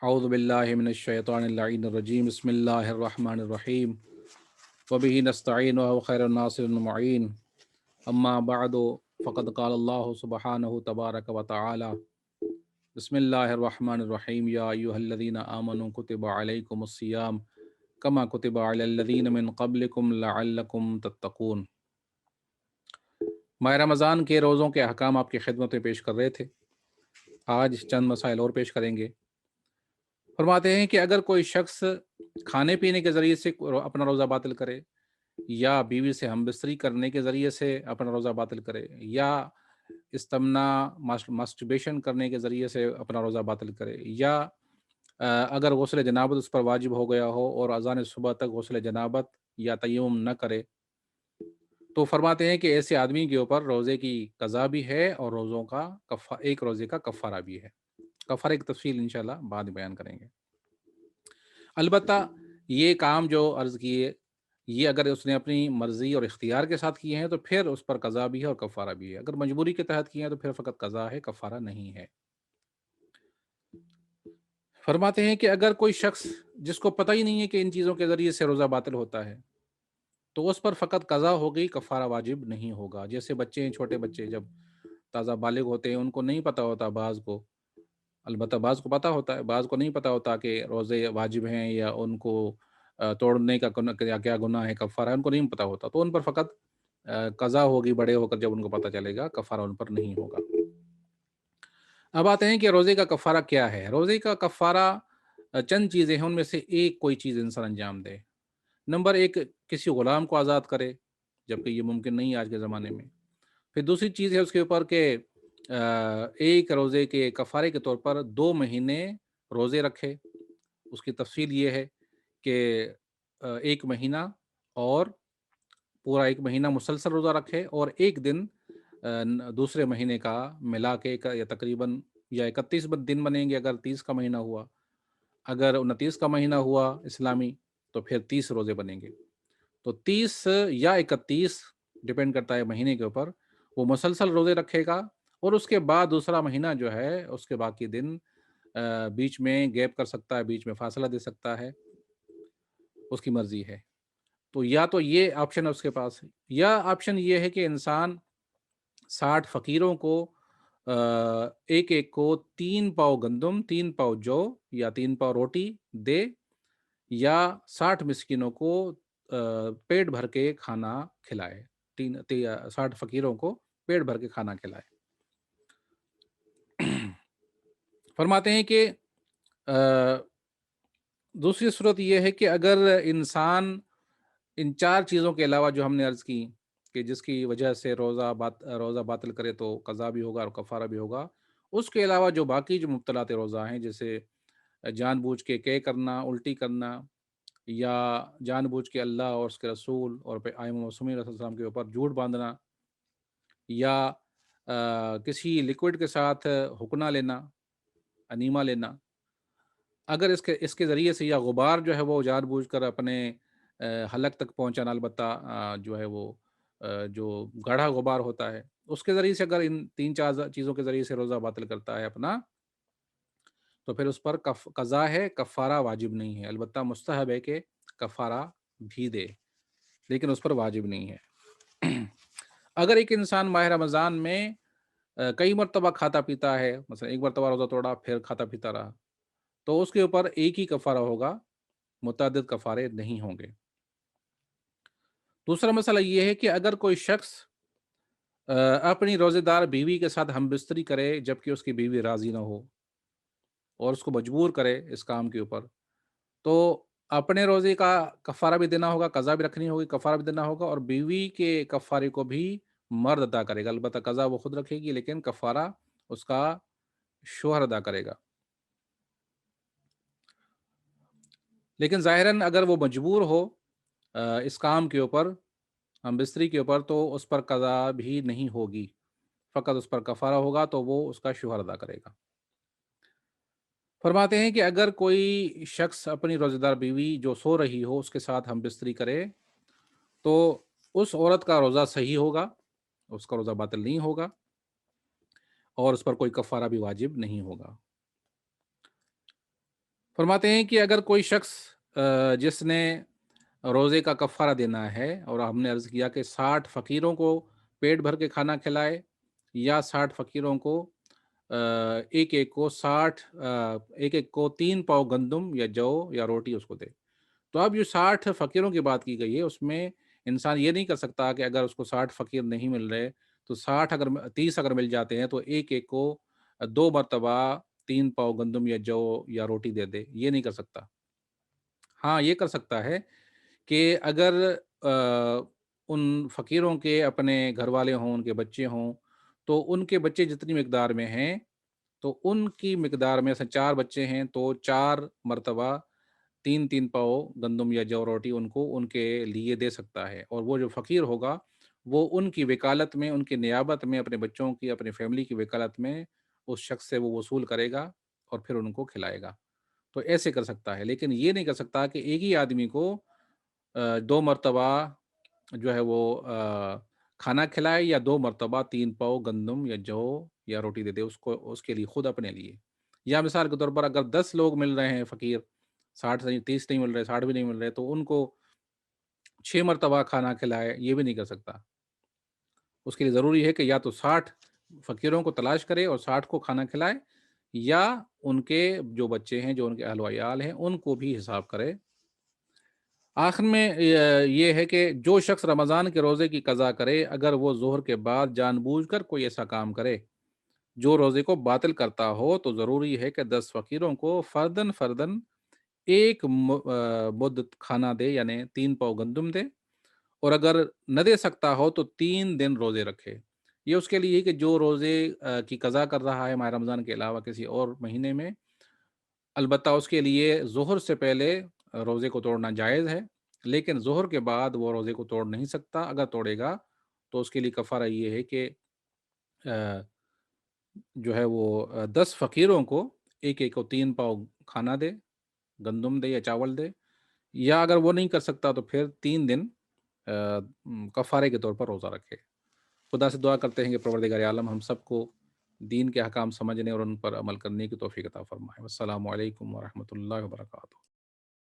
अऊज़ु बिल्लाहि मिनश शैतानिर लईनिर रजीम बिस्मिल्लाहिर रहमानिर रहीम व बिही नस्तईनु व खैरुन नासिरुन मुईन अम्मा बअदु फ़क़द क़ाल अल्लाहु सुब्हानहु तबारक व तआला बिस्मिल्लाहिर रहमानिर रहीम या अय्युहल्लज़ीना आमनू कुतिबा अलैकुमुस्सियाम कमा कुतिबा अलल्लज़ीना मिन क़ब्लिकुम लअल्लकुम तत्तक़ून। माह रमज़ान के रोज़ों के अहकाम आपकी खिदमत में पेश कर रहे थे। आज चंद मसाइल और पेश करेंगे। फरमाते हैं कि अगर कोई शख्स खाने पीने के ज़रिए से अपना रोज़ा बातिल करे, या बीवी से हमबिस्तरी करने के ज़रिए से अपना रोज़ा बातिल करे, या इस्तिमना मास्टरबेशन करने के ज़रिए से अपना रोज़ा बातिल करे, या अगर गुस्ल जनाबत उस पर वाजिब हो गया हो और अज़ान सुबह तक गुस्ल जनाबत या तयम्मुम न करे, तो फरमाते हैं कि ऐसे आदमी के ऊपर रोज़े की कज़ा भी है और रोज़ों का एक रोज़े का कफ़ारा भी है। कफ़ारे की तफ़सील इंशाअल्लाह बाद में बयान करेंगे। अलबत्ता ये काम जो अर्ज़ किए, ये अगर उसने अपनी मर्ज़ी और इख्तियार के साथ किए हैं तो फिर उस पर कज़ा भी है और कफ़ारा भी है। अगर मजबूरी के तहत किए हैं तो फिर फ़कत कज़ा है, कफ़ारा नहीं है। फरमाते हैं कि अगर कोई शख्स जिसको पता ही नहीं है कि इन चीज़ों के ज़रिए से रोज़ा बातिल होता है, तो उस पर फ़कत कज़ा हो गई, कफ़ारा वाजिब नहीं होगा। जैसे बच्चे हैं, छोटे बच्चे जब ताज़ा बालिग होते हैं, उनको नहीं पता होता बाज़ को, अलबत्ता बाज़ को पता होता है, बाज़ को नहीं पता होता कि रोज़े वाजिब हैं या उनको तोड़ने का क्या क्या गुनाह है, कफ़ारा है, उनको नहीं पता होता। तो उन पर फ़कत कज़ा होगी बड़े होकर जब उनको पता चलेगा, कफ़ारा उन पर नहीं होगा। अब आते हैं कि रोज़े का कफ़ारा क्या है? रोज़े का कफ़ारा चंद चीज़ें हैं, उनमें से एक कोई चीज़ इंसान अंजाम दे। नंबर 1, किसी गुलाम को आज़ाद करे, जबकि ये मुमकिन नहीं है आज के ज़माने में। फिर दूसरी चीज़ है उसके ऊपर कि एक रोज़े के कफ़ारे के तौर पर 2 महीने रोज़े रखे। उसकी तफ़सील ये है कि 1 महीना और पूरा 1 महीना मुसलसल रोज़ा रखे और 1 दिन दूसरे महीने का मिला के या तकरीबन या 31 दिन बनेंगे अगर 30 का महीना हुआ। अगर 29 का महीना हुआ इस्लामी तो फिर 30 रोज़े बनेंगे। तो 30 या 31 डिपेंड करता है महीने के ऊपर, वो मुसलसल रोज़े रखेगा और उसके बाद दूसरा महीना जो है उसके बाकी दिन बीच में गैप कर सकता है, बीच में फ़ासला दे सकता है, उसकी मर्ज़ी है। तो या तो ये ऑप्शन है उसके पास, या ऑप्शन ये है कि इंसान 60 फ़कीरों को एक-एक को 3 पाव गंदम, 3 पाव जौ या 3 पाव रोटी दे, या 60 मिस्किनों को पेट भर के खाना खिलाए। 60 फ़कीरों को पेट भर के खाना खिलाए। फरमाते हैं कि दूसरी सूरत ये है कि अगर इंसान इन 4 चीज़ों के अलावा जो हमने अर्ज़ की, कि जिसकी वजह से रोज़ा बातिल करे तो कज़ा भी होगा और कफ़ारा भी होगा। उसके अलावा जो बाकी जो मुब्तलात रोज़ा हैं, जैसे जानबूझ के क़े करना, उल्टी करना, या जानबूझ के अल्लाह और उसके रसूल और आइम मौसूमी सल्लल्लाहु अलैहि वसल्लम के ऊपर झूठ बाँधना, या किसी लिक्विड के साथ हुक्ना लेना, अनीमा लेना। अगर इसके इसके ज़रिए से या गुबार जो है वो जानबूझकर अपने हलक तक पहुँचाना, अलबत्ता जो है वो जो गाढ़ा गुबार होता है, उसके ज़रिए से अगर इन 3-4 चीज़ों के ज़रिए से रोज़ा बातिल करता है अपना, तो फिर उस पर कज़ा है, कफ़ारा वाजिब नहीं है। अलबत्ता मुस्तहब है कि कफ़ारा भी दे, लेकिन उस पर वाजिब नहीं है। अगर एक इंसान माह रमज़ान में कई मर्तबा खाता-पीता है, मसलन एक मर्तबा रोज़ा तोड़ा, फिर खाता-पीता रहा, तो उसके ऊपर एक ही कफ़ारा होगा, मुतअद्दिद कफ़ारे नहीं होंगे। दूसरा मसला ये है कि अगर कोई शख्स अपनी रोज़ेदार बीवी के साथ हमबिस्तरी करे, जबकि उसकी बीवी राज़ी ना हो और उसको मजबूर करे इस काम के ऊपर, तो अपने रोज़े का कफ़ारा भी देना होगा, कज़ा भी रखनी होगी, कफ़ारा भी देना होगा, और बीवी के कफ़ारे को भी मर्द अदा करेगा। अलबत्ता कज़ा वो खुद रखेगी, लेकिन कफ़ारा उसका शौहर अदा करेगा। लेकिन ज़ाहिरन अगर वो मजबूर हो इस काम के ऊपर, हमबिस्तरी के ऊपर, तो उस पर कज़ा भी नहीं होगी, फ़कत उस पर कफ़ारा होगा, तो वो उसका शौहर अदा करेगा। फरमाते हैं कि अगर कोई शख्स अपनी रोज़ेदार बीवी जो सो रही हो उसके साथ हमबिस्तरी करे, तो उस औरत का रोज़ा सही होगा, उसका रोज़ा बातिल नहीं होगा और उस पर कोई कफ़ारा भी वाजिब नहीं होगा। फरमाते हैं कि अगर कोई शख्स जिसने रोज़े का कफ़ारा देना है, और हमने अर्ज़ किया कि 60 फ़कीरों को पेट भर के खाना खिलाए, या 60 फ़कीरों को एक-एक को एक-एक को 3 पाव गंदम या जौ या रोटी उसको दे। तो अब जो 60 फ़कीरों की बात की गई है, उसमें इंसान ये नहीं कर सकता कि अगर उसको 60 फ़कीर नहीं मिल रहे, तो 60 अगर 30 अगर मिल जाते हैं, तो एक-एक को 2 मर्तबा 3 पाव गंदम या जौ या रोटी दे दे, ये नहीं कर सकता। हाँ, ये कर सकता है कि अगर उन फ़कीरों के अपने घरवाले हों, उनके बच्चे हों, तो उनके बच्चे जितनी मिक़दार में हैं, तो उनकी मिक़दार में से 4 बच्चे हैं, तो 4 मर्तबा 3-3 पाव गंदम या जौ रोटी उनको उनके लिए दे सकता है, और वो जो फ़कीर होगा, वो उनकी वकालत में, उनकी नियाबत में, अपने बच्चों की, अपनी फ़ैमिली की वकालत में उस शख़्स से वो वसूल करेगा और फिर उनको खिलाएगा। तो ऐसे कर सकता है, लेकिन ये नहीं कर सकता कि एक ही आदमी को 2 मर्तबा जो है वो खाना खिलाए, या 2 मर्तबा 3 पाव गंदम या जौ या रोटी दे दे उसको, उसके लिए, खुद अपने लिए। या मिसाल के तौर पर अगर 10 लोग मिल रहे हैं फ़कीर, 60 नहीं, 30 नहीं मिल रहे, 60 भी नहीं मिल रहे, तो उनको 6 मर्तबा खाना खिलाए, ये भी नहीं कर सकता। उसके लिए ज़रूरी है कि या तो 60 फ़कीरों को तलाश करे और 60 को खाना खिलाए, या उनके जो बच्चे हैं, जो उनके अहल-व-अयाल हैं, उनको भी हिसाब करे। आखिर में ये है कि जो शख्स रमज़ान के रोज़े की क़ज़ा करे, अगर वो ज़ोहर के बाद जानबूझकर कोई ऐसा काम करे, जो रोज़े को बातिल करता हो, तो ज़रूरी है कि 10 फ़कीरों को फ़र्दन-फ़र्दन एक मुद्द खाना दे, यानी 3 पाव गंदम दे, और अगर न दे सकता हो, तो 3 दिन रोज़े रखे। ये उसके लिए है कि जो रोज़े की क़ज़ा कर रहा है माह रमज़ान के अलावा किसी और महीने में, अलबत्ता उसके लिए ज़ुहर से पहले रोज़े को तोड़ना जायज़ है, लेकिन ज़ुहर के बाद वो रोज़े को तोड़ नहीं सकता। अगर तोड़ेगा, तो उसके लिए कफ़ारा ये है कि अ, जो है वो 10 फ़कीरों को एक-एक को 3 पाव खाना दे, गंदम दे या चावल दे, या अगर वो नहीं कर सकता, तो फिर 3 दिन कफ़ारे के तौर पर रोज़ा रखे। खुदा से दुआ करते हैं कि परवरदिगार आलम हम सबको दीन के अहकाम समझने और उन पर अमल करने की तौफ़ीक अता फ़रमाए। वस्सलामु अलैकुम व रहमतुल्लाहि व बरकातुहू।